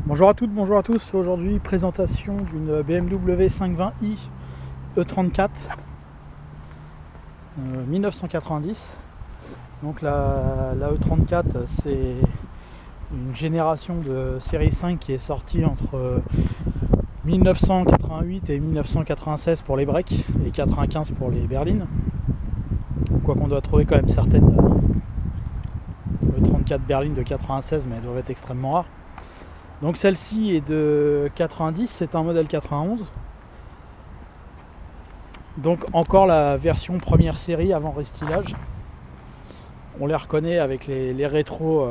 Bonjour à toutes, bonjour à tous. Aujourd'hui, présentation d'une BMW 520i E34 1990. Donc la E34, c'est une génération de série 5 qui est sortie entre 1988 et 1996 pour les breaks et 95 pour les berlines. Quoi qu'on doit trouver quand même certaines E34 berlines de 96, mais elles doivent être extrêmement rares. Donc celle-ci est de 90, c'est un modèle 91. Donc encore la version première série avant restylage. On les reconnaît avec les rétros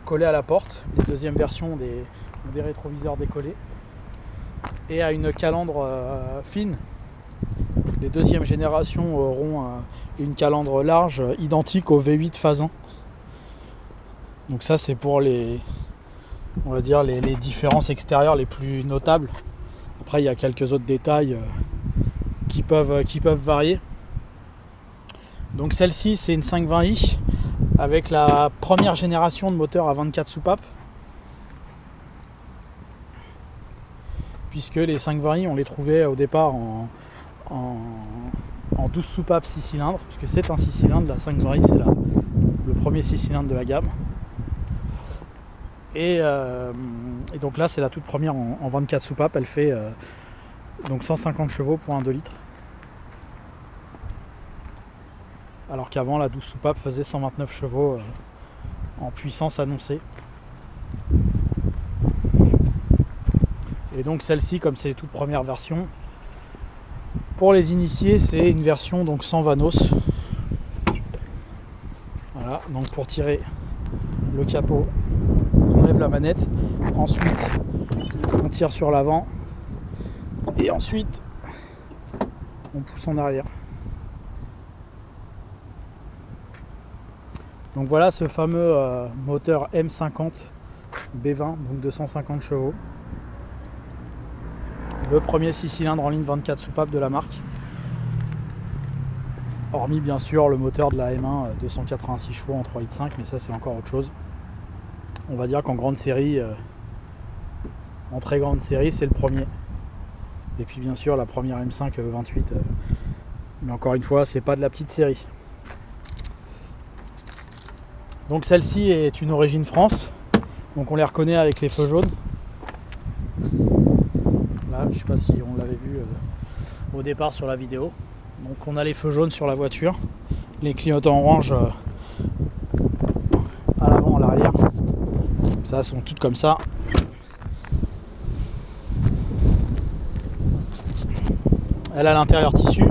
collés à la porte. Les deuxièmes versions ont des rétroviseurs décollés. Et à une calandre fine. Les deuxièmes générations auront une calandre large identique au V8 phase 1. Donc ça c'est pour on va dire les différences extérieures les plus notables. Après il y a quelques autres détails qui peuvent varier. Donc celle-ci c'est une 520i avec la première génération de moteur à 24 soupapes. Puisque les 520i on les trouvait au départ en 12 soupapes 6 cylindres, puisque c'est un 6 cylindres, la 520i c'est le premier 6 cylindres de la gamme. Et donc là c'est la toute première en 24 soupapes, elle fait donc 150 chevaux pour un 2 litres. Alors qu'avant la 12 soupapes faisait 129 chevaux en puissance annoncée. Et donc celle-ci, comme c'est les toutes premières versions, pour les initiés c'est une version donc sans Vanos. Voilà, donc pour tirer le capot, on enlève la manette, ensuite on tire sur l'avant et ensuite on pousse en arrière. Donc voilà ce fameux moteur M50 B20, donc 250 chevaux. Le premier 6 cylindres en ligne 24 soupapes de la marque. Hormis bien sûr le moteur de la M1 286 chevaux en 3,5 litres, mais ça c'est encore autre chose. On va dire qu'en grande série, en très grande série, c'est le premier. Et puis bien sûr la première M5 28, mais encore une fois c'est pas de la petite série. Donc celle-ci est une origine France, donc on les reconnaît avec les feux jaunes. Là, je sais pas si on l'avait vu au départ sur la vidéo. Donc on a les feux jaunes sur la voiture, les clignotants orange à l'avant, à l'arrière. Ça sont toutes comme ça. Elle a l'intérieur tissu,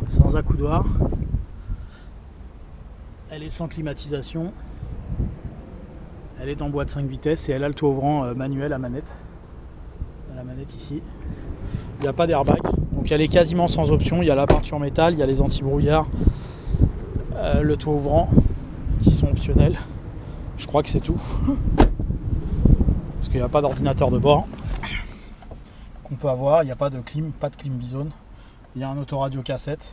sans accoudoir. Elle est sans climatisation. Elle est en boîte 5 vitesses et elle a le toit ouvrant manuel à manette. La manette ici. Il n'y a pas d'airbag. Donc elle est quasiment sans option. Il y a la peinture métal, il y a les anti-brouillards, le toit ouvrant qui sont optionnels. Je crois que c'est tout. Parce qu'il n'y a pas d'ordinateur de bord qu'on peut avoir. Il n'y a pas de clim, pas de clim bizone. Il y a un autoradio cassette.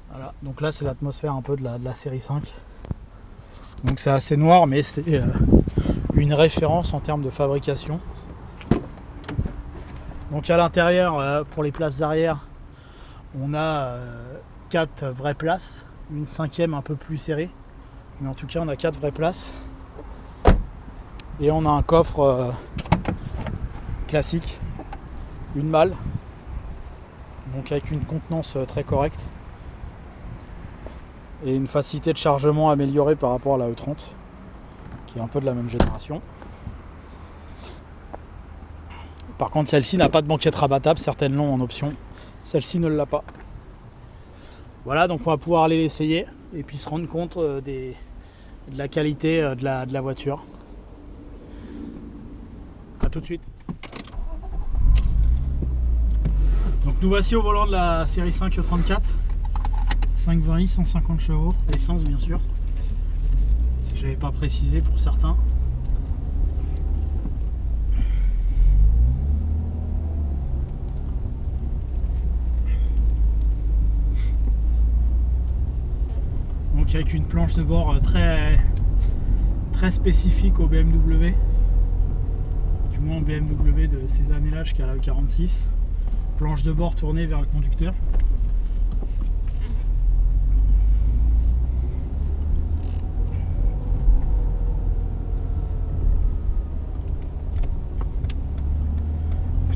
Voilà. Donc là c'est l'atmosphère un peu de la série 5. Donc c'est assez noir, mais c'est une référence en termes de fabrication. Donc à l'intérieur, pour les places arrière, on a 4 vraies places, une 5e un peu plus serrée, mais en tout cas on a 4 vraies places. Et on a un coffre classique, une malle, donc avec une contenance très correcte. Et une facilité de chargement améliorée par rapport à la E30, qui est un peu de la même génération. Par contre celle-ci n'a pas de banquette rabattable, certaines l'ont en option, celle-ci ne l'a pas. Voilà, donc on va pouvoir aller l'essayer et puis se rendre compte de la qualité de la voiture. A tout de suite. Donc nous voici au volant de la série 5 E34. 520i, 150 chevaux, essence bien sûr, si j'avais pas précisé pour certains. Donc donc avec une planche de bord très spécifique au BMW, du moins au BMW de ces années-là jusqu'à la E46. Planche de bord tournée vers le conducteur.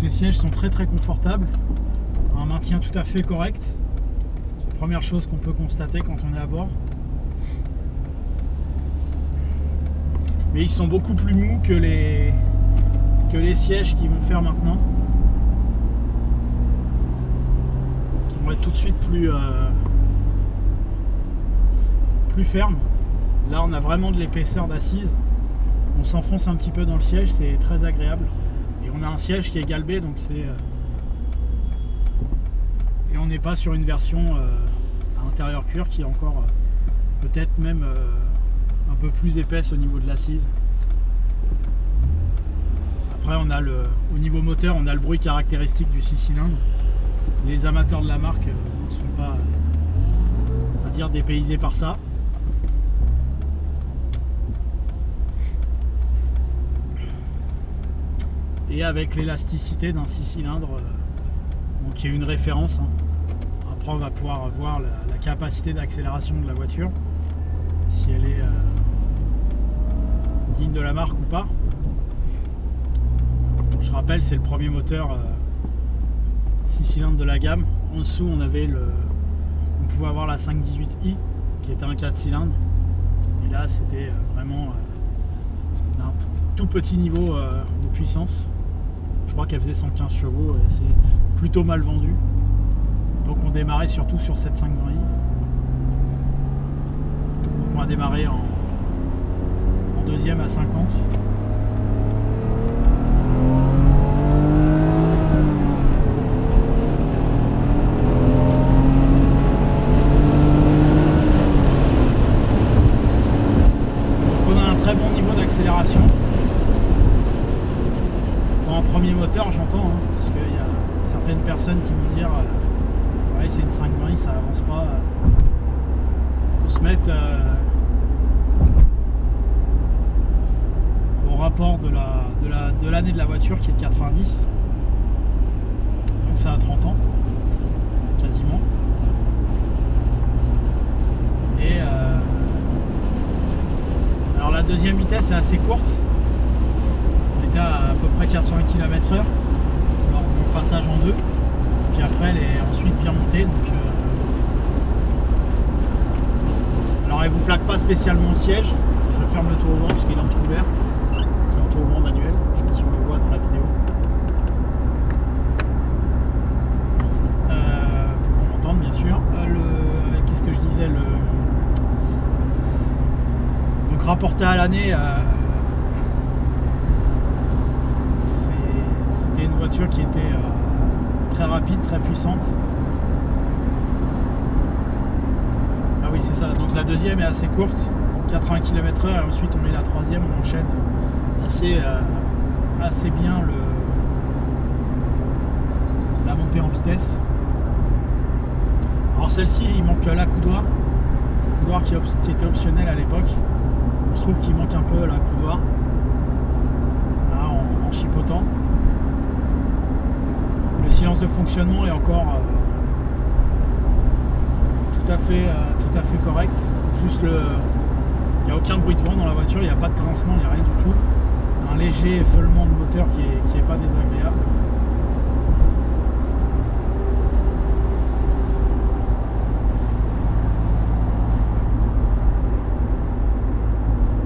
Les sièges sont très confortables, un maintien tout à fait correct. C'est la première chose qu'on peut constater quand on est à bord. Mais ils sont beaucoup plus mous que les sièges qu'ils vont faire maintenant, qui vont être tout de suite plus fermes. Là on a vraiment de l'épaisseur d'assise, on s'enfonce un petit peu dans le siège, c'est très agréable. Et on a un siège qui est galbé, donc c'est et on n'est pas sur une version à intérieur cuir qui est encore peut-être même un peu plus épaisse au niveau de l'assise. Après on a au niveau moteur, on a le bruit caractéristique du 6 cylindres. Les amateurs de la marque ne seront pas, on va dire, dépaysés par ça. Et avec l'élasticité d'un 6 cylindres, donc qui est une référence. Après on va pouvoir voir la capacité d'accélération de la voiture, si elle est digne de la marque ou pas. Je rappelle, c'est le premier moteur 6 cylindres de la gamme. En dessous on pouvait avoir la 518i qui était un 4 cylindres, et là c'était vraiment un tout petit niveau de puissance. Je crois qu'elle faisait 115 chevaux et c'est plutôt mal vendu. Donc on démarrait surtout sur cette 520i. Donc on va démarrer en deuxième à 50. Donc on a un très bon niveau d'accélération. Pour un premier moteur, j'entends, parce qu'il y a certaines personnes qui vont dire ouais, c'est une 520i, ça avance pas. Faut se mettre au rapport de l'année de la voiture qui est de 90. Donc ça a 30 ans, quasiment. Et alors la deuxième vitesse est assez courte. À peu près 80 km/h lors du passage en 2, puis après elle est ensuite bien montée, donc alors elle vous plaque pas spécialement au siège. Je ferme le tour au vent parce qu'il est entrouvert, c'est un tour au vent manuel, je sais pas si on le voit dans la vidéo, pour qu'on entende bien sûr. Qu'est-ce que je disais, donc rapporté à l'année, c'était une voiture qui était très rapide, très puissante. Ah oui, c'est ça. Donc la deuxième est assez courte, 80 km/h, et ensuite on met la troisième, on enchaîne assez bien la montée en vitesse. Alors celle-ci, il manque l'accoudoir qui était optionnel à l'époque. Je trouve qu'il manque un peu l'accoudoir là, en chipotant. Le silence de fonctionnement est encore tout à fait correct. Juste il n'y a aucun bruit de vent dans la voiture, il n'y a pas de grincement, il n'y a rien du tout. Un léger feulement de moteur qui est pas désagréable.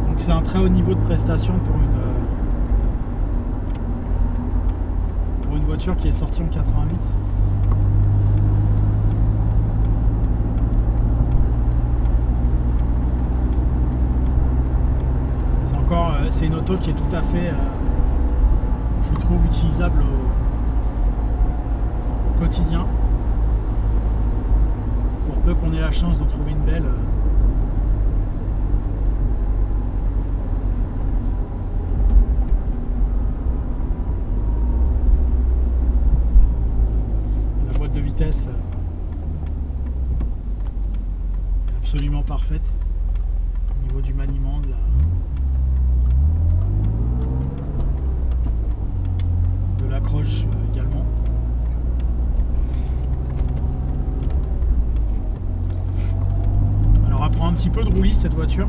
Donc c'est un très haut niveau de prestation pour une voiture qui est sortie en 88. C'est une auto qui est tout à fait, je trouve, utilisable au quotidien. Pour peu qu'on ait la chance d'en trouver une belle. La boîte de vitesse est absolument parfaite. fait au niveau du maniement de l'accroche également. Alors elle prend un petit peu de roulis cette voiture.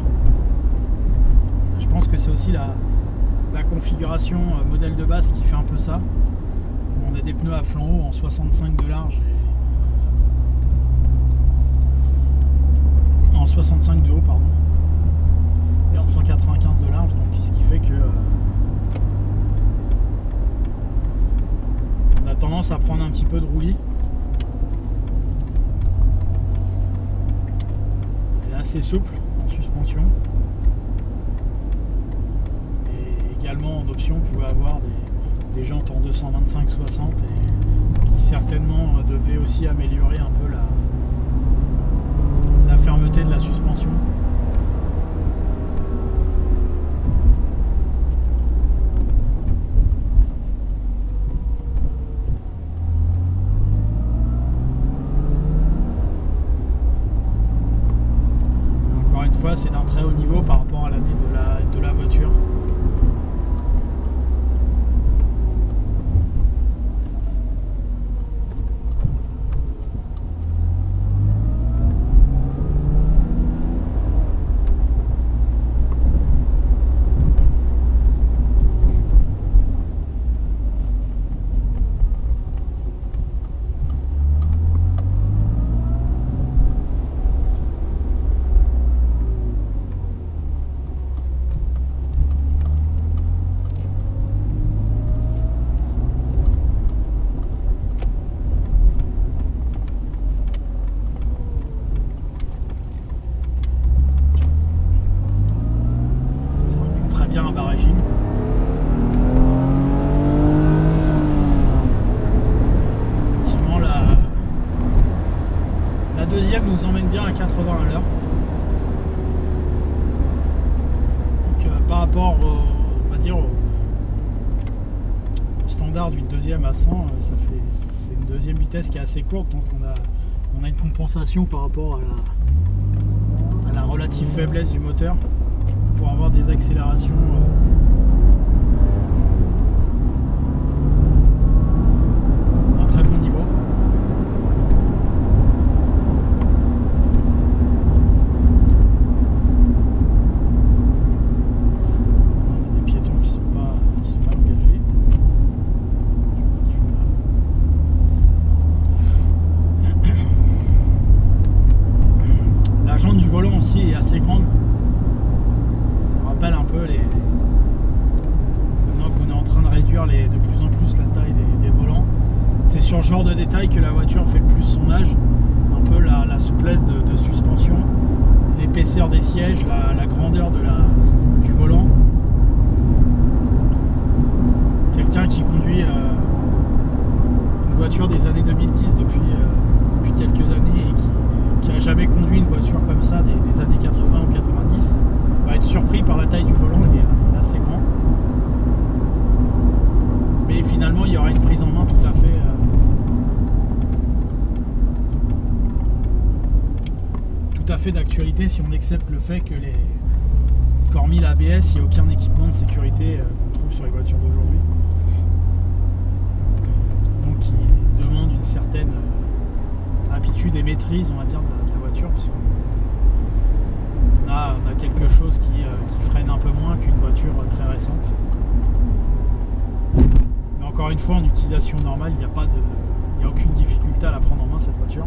Je pense que c'est aussi la configuration modèle de base qui fait un peu ça. On a des pneus à flanc haut en 65 de large en 65 de haut pardon, et en 195 de large, donc ce qui fait que on a tendance à prendre un petit peu de roulis. Elle est assez souple en suspension. Également en option, vous pouvez avoir des jantes en 225-60 et qui certainement devaient aussi améliorer un peu la fermeté de la suspension. Encore une fois, c'est d'un très haut niveau par rapport à l'année de la voiture. Bien un bas régime. Effectivement, la deuxième nous emmène bien à 80 à l'heure. Donc par rapport on va dire au standard d'une deuxième à 100, c'est une deuxième vitesse qui est assez courte, donc on a une compensation par rapport à la relative faiblesse du moteur pour avoir des accélérations à un très bon niveau. On a des piétons qui sont pas engagés. La jante du volant aussi est assez grande. Un peu maintenant qu'on est en train de réduire de plus en plus la taille des volants, c'est sur ce genre de détail que la voiture fait le plus son âge. Un peu la souplesse de suspension, l'épaisseur des sièges, la grandeur du volant. Quelqu'un qui conduit une voiture des années 2010 depuis quelques années et qui a jamais conduit une voiture comme ça des années 80 ou 90 va être surpris par la taille du volant. Il est assez grand, mais finalement il y aura une prise en main tout à fait d'actualité si on accepte le fait que hormis l'ABS, il n'y a aucun équipement de sécurité qu'on trouve sur les voitures d'aujourd'hui, donc qui demande une certaine habitude et maîtrise, on va dire, de la voiture, parce qu'on a quelque chose qui freine un peu moins qu'une voiture très récente. Mais encore une fois, en utilisation normale, il n'y a aucune difficulté à la prendre en main, cette voiture.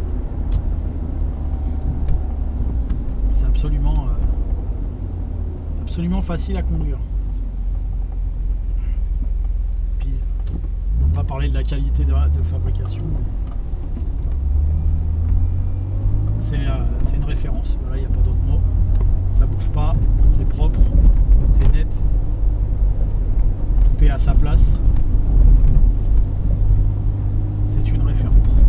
C'est absolument facile à conduire. Puis on va parler de la qualité de fabrication. C'est une référence, voilà, il n'y a pas d'autre mot. Ça bouge pas, c'est propre, c'est net, tout est à sa place. C'est une référence.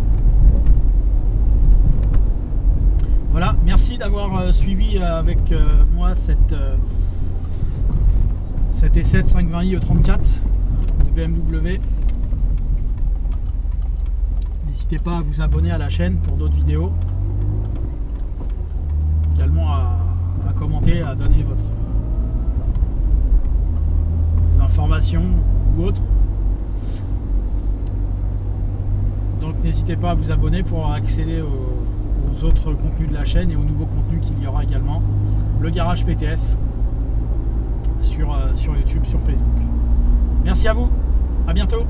Voilà, merci d'avoir suivi avec moi cet essai de 520i E34 de BMW. N'hésitez pas à vous abonner à la chaîne pour d'autres vidéos. Également à formations ou autres. Donc n'hésitez pas à vous abonner pour accéder aux autres contenus de la chaîne et aux nouveaux contenus qu'il y aura également. Le Garage PTS sur YouTube, sur Facebook. Merci à vous, à bientôt.